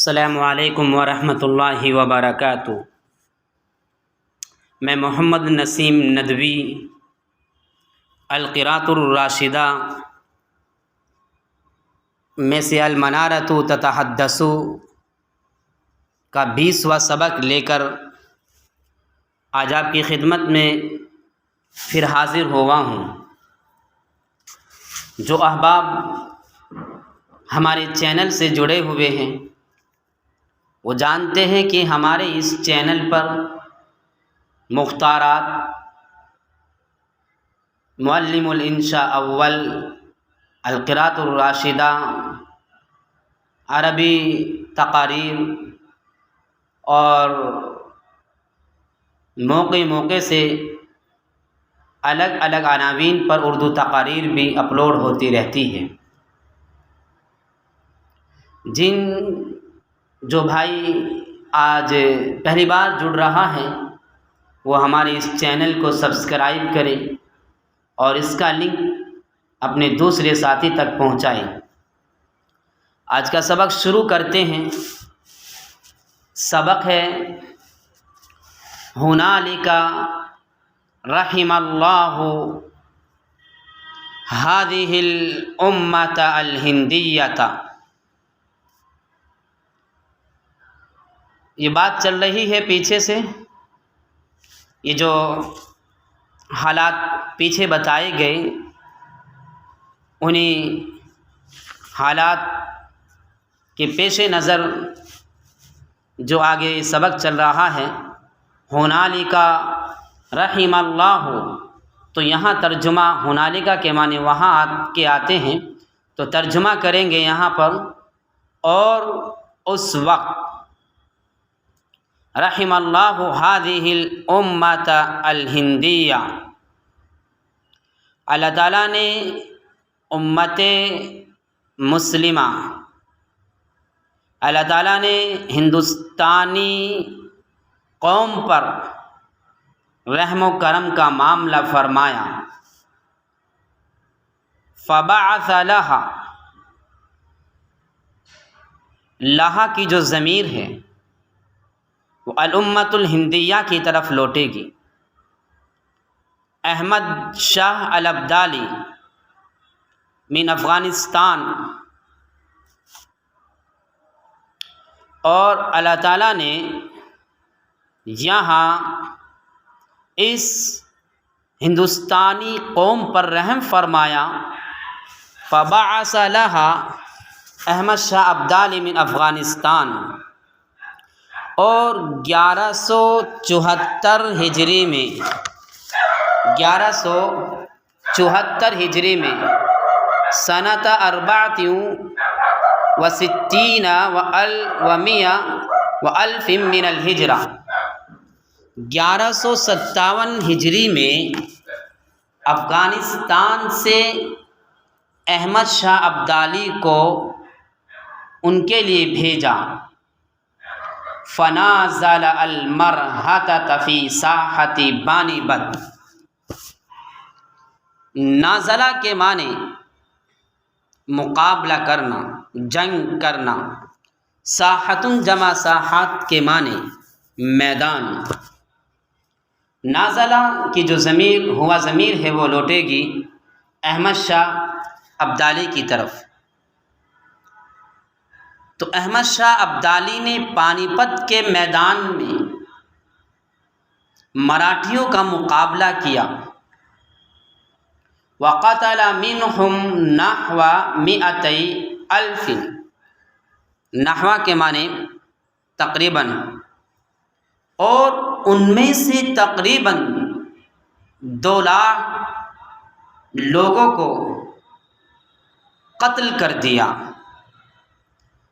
السلام علیکم ورحمۃ اللہ وبرکاتہ۔ میں محمد نسیم ندوی القراۃ الراشدہ میں سے المنارۃ تتحدث کا 20واں سبق لے کر آج آپ کی خدمت میں پھر حاضر ہوا ہوں۔ جو احباب ہمارے چینل سے جڑے ہوئے ہیں وہ جانتے ہیں کہ ہمارے اس چینل پر مختارات، معلم الانشاء اول، القراءۃ الراشدہ، عربی تقاریر اور موقع سے الگ الگ عناوین پر اردو تقاریر بھی اپلوڈ ہوتی رہتی ہے۔ جو بھائی آج پہلی بار جڑ رہا ہے وہ ہمارے اس چینل کو سبسکرائب کرے اور اس کا لنک اپنے دوسرے ساتھی تک پہنچائے۔ آج کا سبق شروع کرتے ہیں۔ سبق ہے ہنالک رحم اللہ ہذہ الامۃ الہندیۃ۔ یہ بات چل رہی ہے پیچھے سے، یہ جو حالات پیچھے بتائے گئے انہی حالات کے پیش نظر جو آگے سبق چل رہا ہے، ہنالک رحم اللہ، تو یہاں ترجمہ ہنالک کے معنی وہاں کے آتے ہیں، تو ترجمہ کریں گے یہاں پر اور اس وقت رحم اللہ ہذہ الامۃ الہندیہ، اللہ تعالیٰ نے امت مسلمہ، اللہ تعالیٰ نے ہندوستانی قوم پر رحم و کرم کا معاملہ فرمایا۔ فبعث لہا، لہا کی جو ضمیر ہے وہ الامۃ الہندیہ کی طرف لوٹے گی۔ احمد شاہ الابدالی من افغانستان، اور اللہ تعالیٰ نے یہاں اس ہندوستانی قوم پر رحم فرمایا۔ فبعث لہا احمد شاہ ابدالی من افغانستان، اور 1174 ہجری میں 1174 ہجری میں سنۃ 64 و100 من الہجرہ، 1157 ہجری میں افغانستان سے احمد شاہ ابدالی کو ان کے لیے بھیجا۔ فنازل المرہۃ فی ساحۃ بانی بد، نازلہ کے معنی مقابلہ کرنا، جنگ کرنا، ساحۃ جمع ساحات کے معنی میدان۔ نازلہ کی جو ضمیر ہے وہ لوٹے گی احمد شاہ ابدالی کی طرف۔ تو احمد شاہ ابدالی نے پانی پت کے میدان میں مراٹھیوں کا مقابلہ کیا۔ وقتل منہم نحو 200,000، نحو کے معنی تقریباً، اور ان میں سے تقریباً 2 لاکھ لوگوں کو قتل کر دیا۔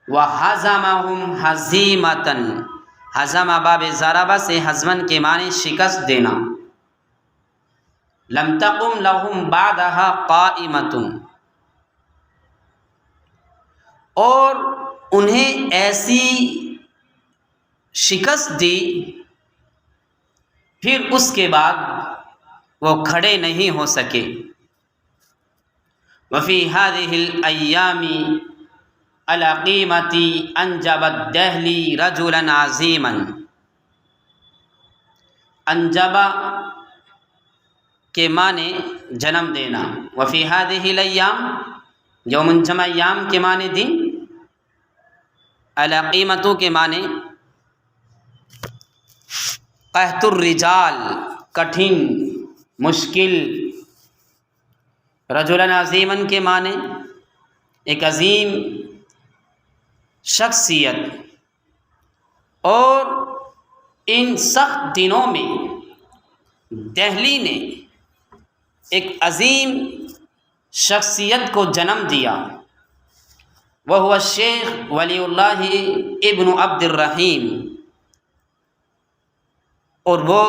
وَحَزَمَهُمْ هَزِيمَةً، ہزم باب ضربہ سے ہزمن کے معنی شکست دینا۔ لَمْ تَقُمْ لَهُمْ بَعْدَهَا قَائِمَةٌ، اور انہیں ایسی شکست دی پھر اس کے بعد وہ کھڑے نہیں ہو سکے۔ وَفِي هَذِهِ الْأَيَّامِ العقیمتی انجب الدہلی رجلا عظیما۔ انجبا کے معنی جنم دینا، وفی ہذہ الایام یوم جمع ایام کے معنی دن، العقیمتوں کے معنی قحط الرجال کٹھن مشکل، رجلا عظیما کے معنی ایک عظیم شخصیت۔ اور ان سخت دنوں میں دہلی نے ایک عظیم شخصیت کو جنم دیا، وہ الشیخ ولی اللہ ابن عبد الرحیم، اور وہ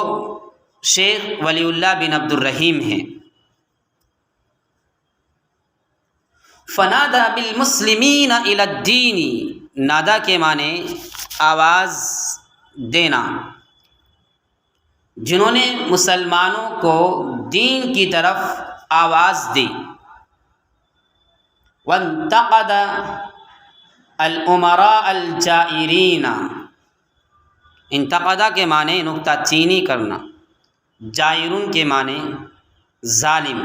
شیخ ولی اللہ بن عبد الرحیم ہیں۔ فنادى بالمسلمین الی الدین، نادا کے معنی آواز دینا، جنہوں نے مسلمانوں کو دین کی طرف آواز دی۔ وانتقد الامراء الجائرین، انتقدہ کے معنی نکتہ چینی کرنا، جائرون کے معنی ظالم۔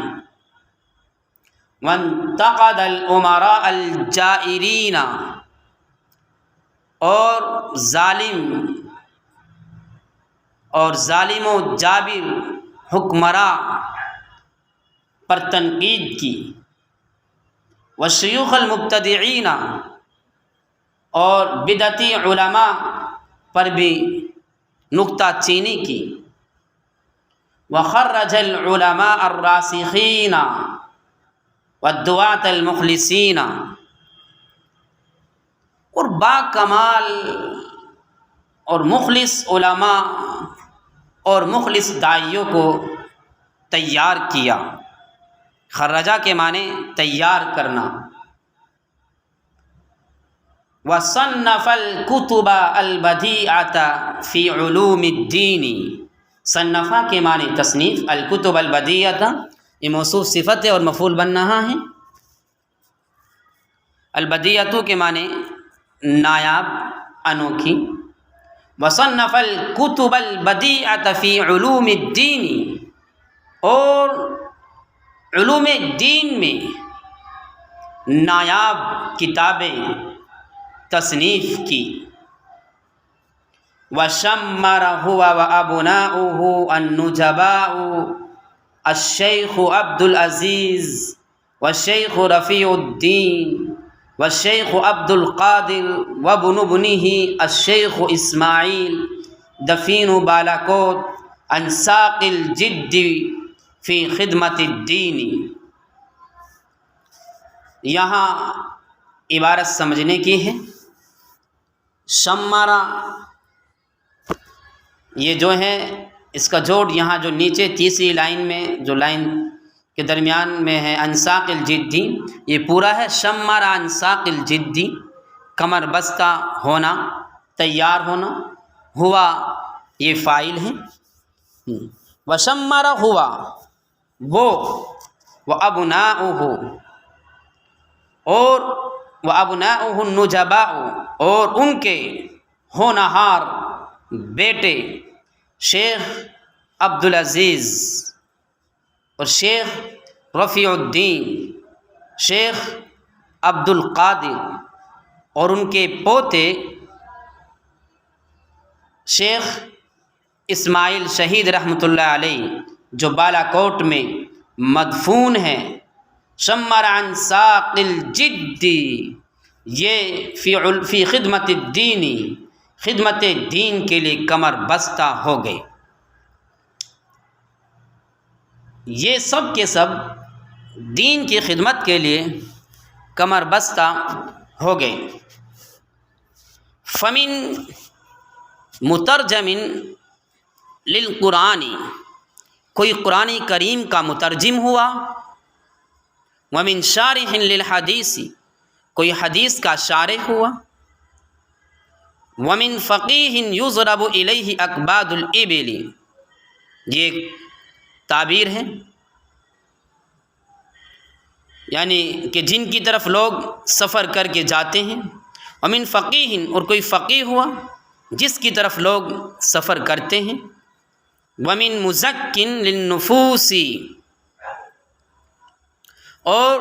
وانتقد الامراء الجائرین، اور ظالم و جابر حکمراں پر تنقید کی۔ والشیوخ المبتدعین، اور بدعتی علماء پر بھی نکتہ چینی کی۔ وخرج العلماء الراسخین والدعاة المخلصین، اور با کمال اور مخلص علماء اور مخلص داعیوں کو تیار کیا۔ خرجہ کے معنی تیار کرنا۔ وصنف الکتب البدیعة فی علوم الدین، صنفہ کے معنی تصنیف، الکتب البدیعة یہ موصوف صفت ہے اور مفعول بن رہا ہے۔ البدیعة کے معنی نایاب، انوکھی۔ وصنف الکتب البدیعة فی علوم الدین، اور علوم دین میں نایاب کتابیں تصنیف کی۔ وشمر هو وابناؤه النجباء الشیخ عبد العزیز والشیخ رفیع الدین والشیخ عبد القادر وابن ابنه الشیخ اسماعیل دفین بالاکوٹ عن ساق الجد فی خدمت الدین۔ یہاں عبارت سمجھنے کی ہے۔ شمارہ یہ جو ہے اس کا جوڑ یہاں جو نیچے تیسری لائن میں جو لائن کے درمیان میں ہے انساق الجدی، یہ پورا ہے شمارہ انساق الجدی، کمر بستہ ہونا، تیار ہونا، ہوا یہ فاعل ہے۔ وشمر ہوا وہ، وابناؤہ اور وابناؤہ النجباء اور ان کے ہونہار بیٹے شیخ عبد العزیز اور شیخ رفیع الدین، شیخ عبد القادر اور ان کے پوتے شیخ اسماعیل شہید رحمۃ اللہ علیہ جو بالاکوٹ میں مدفون ہیں۔ شمر عن ساق الجد، یہ فی خدمت الدین، خدمت دین کے لیے کمر بستہ ہو گئے۔ یہ سب کے سب دین کی خدمت کے لیے کمر بستہ ہو گئے۔ فمن مترجم للقرآن، کوئی قرآن کریم کا مترجم ہوا۔ ومن شارح للحدیث، کوئی حدیث کا شارح ہوا۔ ومن فقیہ یضرب الیہ اکباد الابل، یہ ایک تعبیر ہے۔ یعنی کہ جن کی طرف لوگ سفر کر کے جاتے ہیں، ومن فقیہ، اور کوئی فقیہ ہوا جس کی طرف لوگ سفر کرتے ہیں، ومن مزکن للنفوس، اور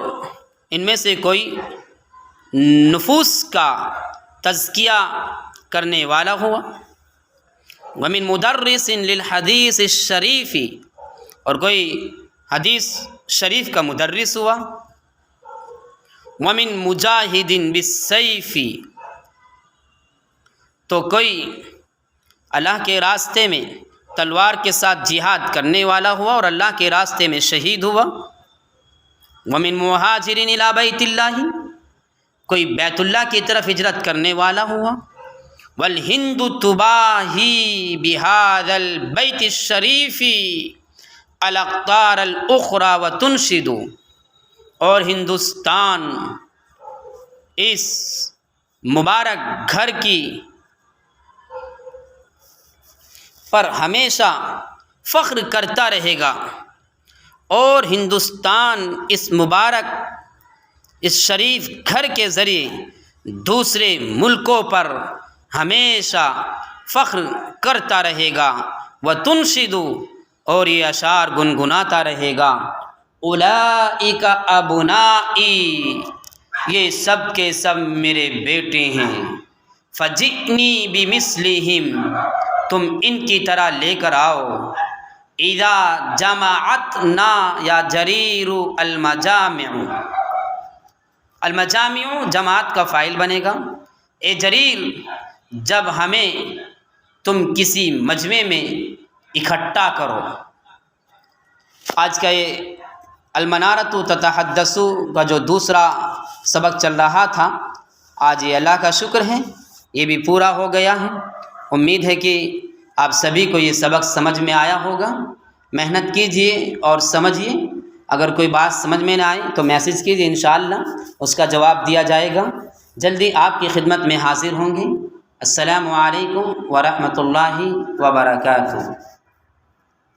ان میں سے کوئی نفوس کا تزکیہ کرنے والا ہوا، ومن مدرس للحدیث الشریف، اور کوئی حدیث شریف کا مدرس ہوا، ومن مجاہد بالسیف، تو کوئی اللہ کے راستے میں تلوار کے ساتھ جہاد کرنے والا ہوا اور اللہ کے راستے میں شہید ہوا، ومن مہاجر الی بیت اللہ، کوئی بیت اللہ کی طرف ہجرت کرنے والا ہوا، والہند تباہی بہذا البیت الشریف الاقطار الاخری وتنشد، اور ہندوستان اس مبارک گھر کی پر ہمیشہ فخر کرتا رہے گا، اور ہندوستان اس مبارک اس شریف گھر کے ذریعے دوسرے ملکوں پر ہمیشہ فخر کرتا رہے گا، وتنشد، اور یہ اشعار گنگناتا رہے گا، اولئک ابنائی، یہ سب کے سب میرے بیٹے ہیں، فجئنی بمثلہم، تم ان کی طرح لے کر آؤ، اذا جمعتنا یا جریر المجامع، المجامع جماعت کا فاعل بنے گا، اے جریر جب ہمیں تم کسی مجمع میں اکٹھا کرو۔ آج کا یہ المنارۃ تتحدث کا جو دوسرا سبق چل رہا تھا، آج یہ اللہ کا شکر ہے یہ بھی پورا ہو گیا ہے۔ امید ہے کہ آپ سبھی کو یہ سبق سمجھ میں آیا ہوگا۔ محنت کیجئے اور سمجھیے، اگر کوئی بات سمجھ میں نہ آئے تو میسج کیجئے، انشاءاللہ اس کا جواب دیا جائے گا۔ جلدی آپ کی خدمت میں حاضر ہوں گے۔ السلام علیکم ورحمۃ اللہ وبرکاتہ۔